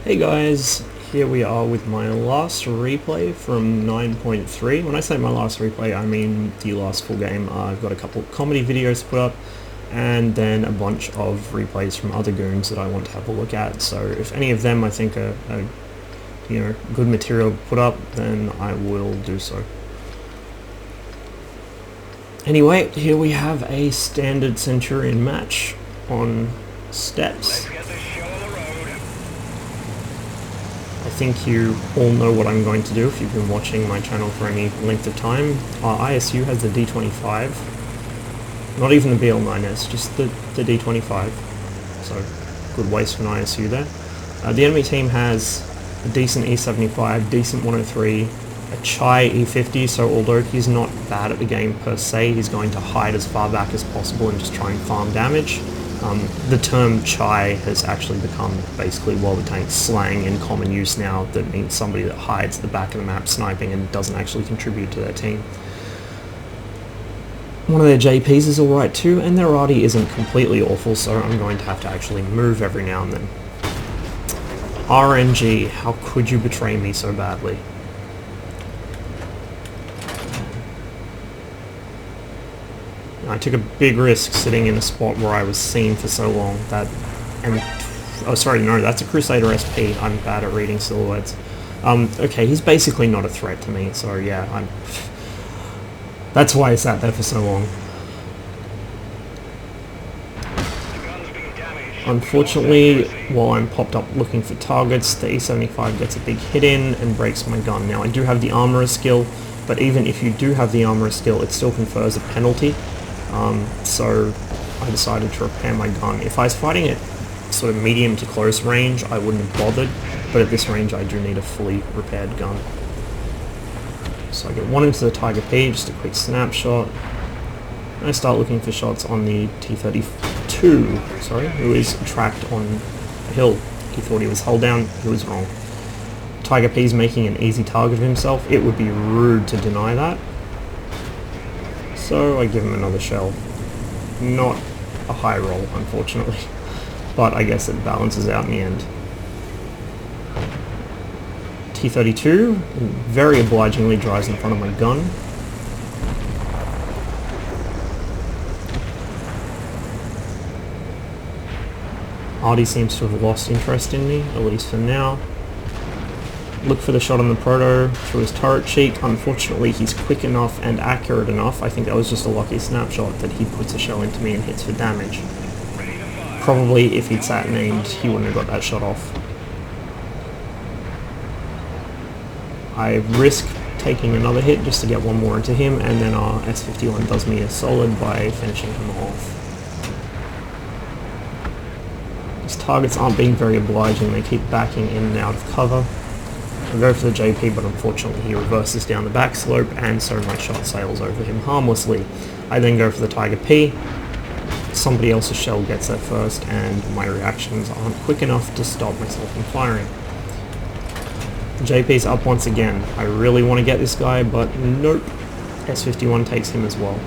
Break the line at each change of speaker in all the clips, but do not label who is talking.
Hey guys, here we are with my last replay from 9.3. When I say my last replay, I mean the last full game. I've got a couple of comedy videos to put up, and then a bunch of replays from other goons that I want to have a look at. So if any of them I think are good material to put up, then I will do so. Anyway, here we have a standard Centurion match on steps. I think you all know what I'm going to do if you've been watching my channel for any length of time. ISU has the D25, not even the BL9S, just the D25, so good waste from ISU there. The enemy team has a decent E75, decent 103, a Chai E50, so although he's not bad at the game per se, he's going to hide as far back as possible and just try and farm damage. The term Chai has actually become basically World of Tanks slang in common use now. That means somebody that hides at the back of the map sniping and doesn't actually contribute to their team. One of their JPs is alright too, and their RD isn't completely awful, so I'm going to have to actually move every now and then. RNG, how could you betray me so badly? I took a big risk sitting in a spot where I was seen for so long that, oh sorry, no, that's a Crusader SP. I'm bad at reading silhouettes. Okay, he's basically not a threat to me, so yeah, that's why I sat there for so long. Unfortunately, while I'm popped up looking for targets, the E75 gets a big hit in and breaks my gun. Now I do have the Armourer skill, but even if you do have the Armourer skill, it still confers a penalty. So I decided to repair my gun. If I was fighting at sort of medium to close range, I wouldn't have bothered, but at this range I do need a fully repaired gun. So I get one into the Tiger P, just a quick snapshot. And I start looking for shots on the T32, sorry, who is tracked on a hill. He thought he was hull down, he was wrong. Tiger P's making an easy target of himself. It would be rude to deny that. So I give him another shell. Not a high roll, unfortunately, but I guess it balances out in the end. T32 very obligingly drives in front of my gun. Artie seems to have lost interest in me, at least for now. Look for the shot on the Proto through his turret cheek. Unfortunately, he's quick enough and accurate enough. I think that was just a lucky snapshot that he puts a shell into me and hits for damage. Probably if he'd sat and aimed, he wouldn't have got that shot off. I risk taking another hit just to get one more into him, and then our S51 does me a solid by finishing him off. His targets aren't being very obliging. They keep backing in and out of cover. I go for the JP, but unfortunately he reverses down the back slope, and so my shot sails over him harmlessly. I then go for the Tiger P. Somebody else's shell gets there first, and my reactions aren't quick enough to stop myself from firing. JP's up once again. I really want to get this guy, but nope. S51 takes him as well.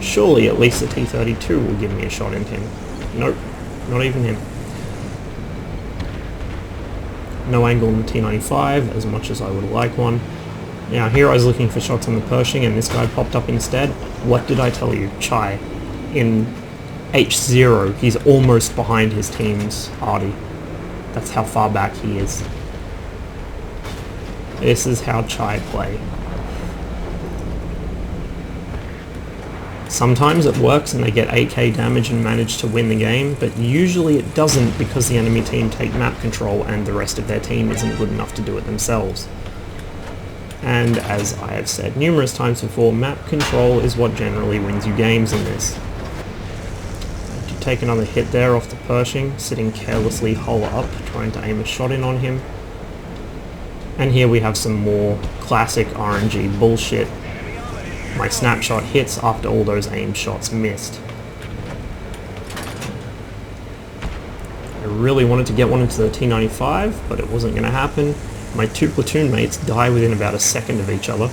Surely at least the T32 will give me a shot into him. Nope, not even him. No angle on the T95, as much as I would like one. Now here I was looking for shots on the Pershing, and this guy popped up instead. What did I tell you? Chai. In H0, he's almost behind his team's Artie. That's how far back he is. This is how Chai play. Sometimes it works and they get 8k damage and manage to win the game, but usually it doesn't because the enemy team take map control and the rest of their team isn't good enough to do it themselves. And as I have said numerous times before, map control is what generally wins you games in this. I did take another hit there off the Pershing, sitting carelessly hull up, trying to aim a shot in on him. And here we have some more classic RNG bullshit. My snapshot hits after all those aim shots missed. I really wanted to get one into the T95, but it wasn't going to happen. My two platoon mates die within about a second of each other.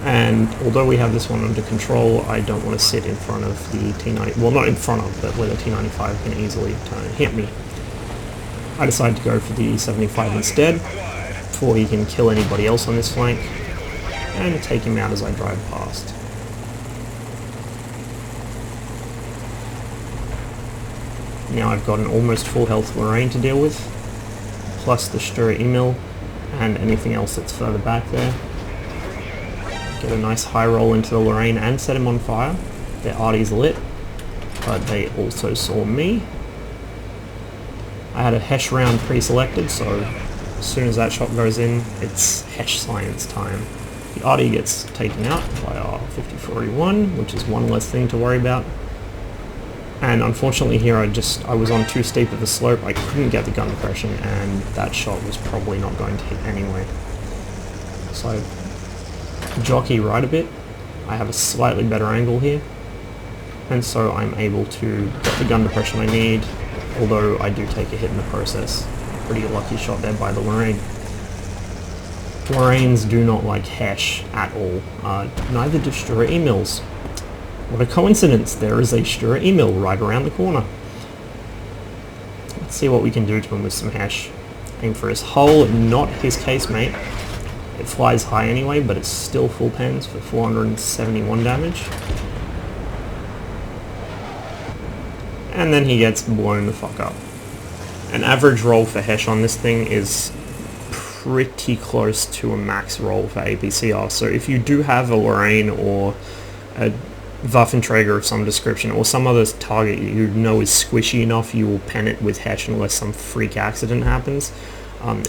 And although we have this one under control, I don't want to sit in front of the T90, well not in front of, but where the T95 can easily turn and hit me. I decide to go for the 75 instead, before he can kill anybody else on this flank, and take him out as I drive past. Now I've got an almost full health Lorraine to deal with, plus the Stura Emil and anything else that's further back there. Get a nice high roll into the Lorraine and set him on fire. Their arty's lit, but they also saw me. I had a Hesh round pre-selected, so as soon as that shot goes in, it's Hesh science time. The arty gets taken out by our 5041, which is one less thing to worry about. And unfortunately here I was on too steep of a slope, I couldn't get the gun depression, and that shot was probably not going to hit anyway. So I jockey right a bit, I have a slightly better angle here, and so I'm able to get the gun depression I need, although I do take a hit in the process. Pretty lucky shot there by the Lorraine. Lorraines do not like Hesh at all, neither do Stura Emils. What a coincidence, there is a Stura Emil right around the corner. Let's see what we can do to him with some Hesh. Aim for his hull, not his casemate. It flies high anyway, but it's still full pens for 471 damage. And then he gets blown the fuck up. An average roll for Hesh on this thing is pretty close to a max roll for APCR, so if you do have a Lorraine or a Waffenträger of some description, or some other target you know is squishy enough, you will pen it with Hesh unless some freak accident happens.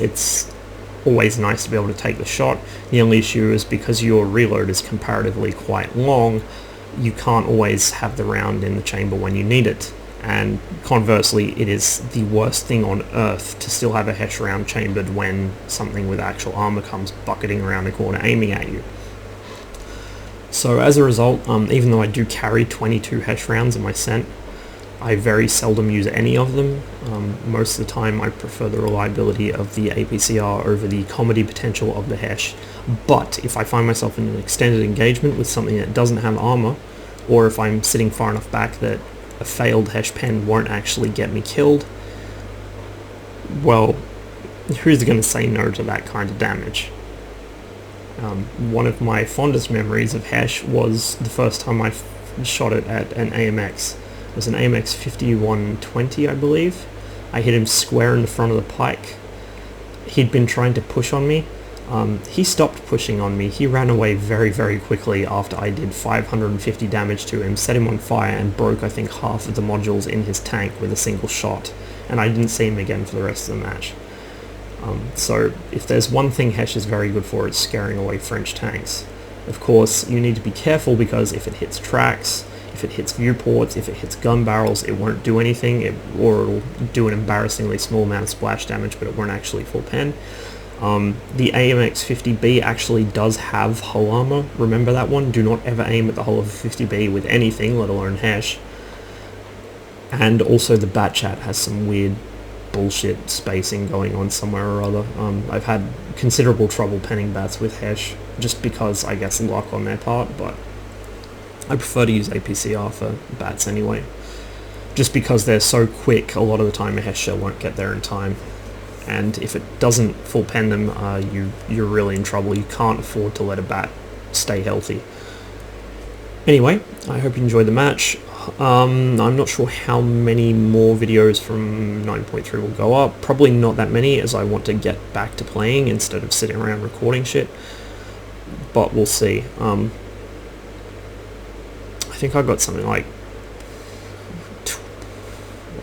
It's always nice to be able to take the shot. The only issue is because your reload is comparatively quite long, you can't always have the round in the chamber when you need it. And conversely, it is the worst thing on earth to still have a Hesh round chambered when something with actual armor comes bucketing around the corner aiming at you. So as a result, even though I do carry 22 Hesh rounds in my scent, I very seldom use any of them. Most of the time I prefer the reliability of the APCR over the comedy potential of the Hesh. But if I find myself in an extended engagement with something that doesn't have armor, or if I'm sitting far enough back that a failed Hesh pen won't actually get me killed, well, who's going to say no to that kind of damage? One of my fondest memories of Hesh was the first time I shot it at an AMX. It was an AMX 5120, I believe. I hit him square in the front of the pike. He'd been trying to push on me. He stopped pushing on me. He ran away very, very quickly after I did 550 damage to him, set him on fire, and broke, I think, half of the modules in his tank with a single shot. And I didn't see him again for the rest of the match. So if there's one thing Hesh is very good for, it's scaring away French tanks. Of course, you need to be careful because if it hits tracks, if it hits viewports, if it hits gun barrels, it won't do anything, or it'll do an embarrassingly small amount of splash damage, but it won't actually full pen. The AMX 50B actually does have hull armor, remember that one? Do not ever aim at the hull of a 50B with anything, let alone Hesh. And also the Batchat has some weird bullshit spacing going on somewhere or other. I've had considerable trouble penning bats with Hesh, just because I guess luck on their part, but I prefer to use APCR for bats anyway. Just because they're so quick, a lot of the time a Hesh shell won't get there in time. And if it doesn't full pen them, you're really in trouble. You can't afford to let a bat stay healthy. Anyway, I hope you enjoyed the match. I'm not sure how many more videos from 9.3 will go up. Probably not that many, as I want to get back to playing instead of sitting around recording shit. But we'll see. I think I got something like...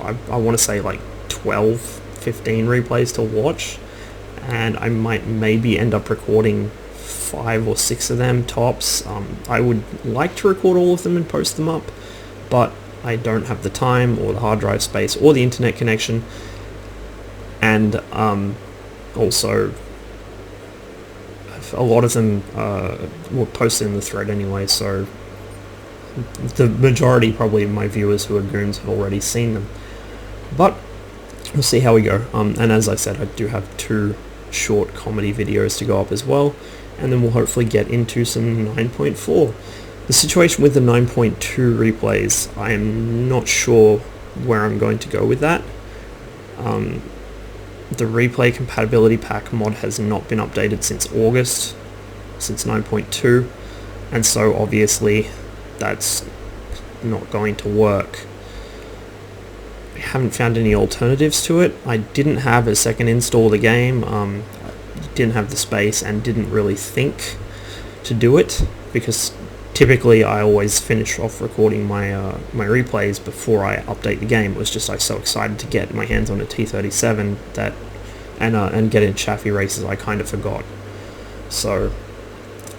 I want to say like 12, 15 replays to watch. And I might maybe end up recording 5 or 6 of them tops. I would like to record all of them and post them up, but I don't have the time or the hard drive space or the internet connection, and also a lot of them were posted in the thread anyway, so the majority probably of my viewers who are goons have already seen them. But we'll see how we go. And as I said, I do have 2 short comedy videos to go up as well, and then we'll hopefully get into some 9.4. The situation with the 9.2 replays, I'm not sure where I'm going to go with that. The replay compatibility pack mod has not been updated since August, since 9.2, and so obviously that's not going to work. I haven't found any alternatives to it. I didn't have a second install of the game, didn't have the space, and didn't really think to do it, because typically I always finish off recording my my replays before I update the game. It was just I was so excited to get my hands on a T37 that and get in Chaffee races, I kind of forgot. So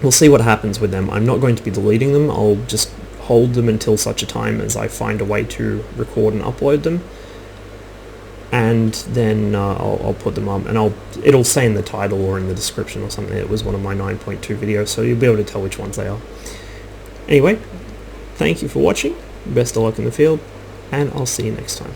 we'll see what happens with them. I'm not going to be deleting them. I'll just hold them until such a time as I find a way to record and upload them, and then I'll put them up, and it'll say in the title or in the description or something it was one of my 9.2 videos, so you'll be able to tell which ones they are. Anyway, thank you for watching, best of luck in the field, and I'll see you next time.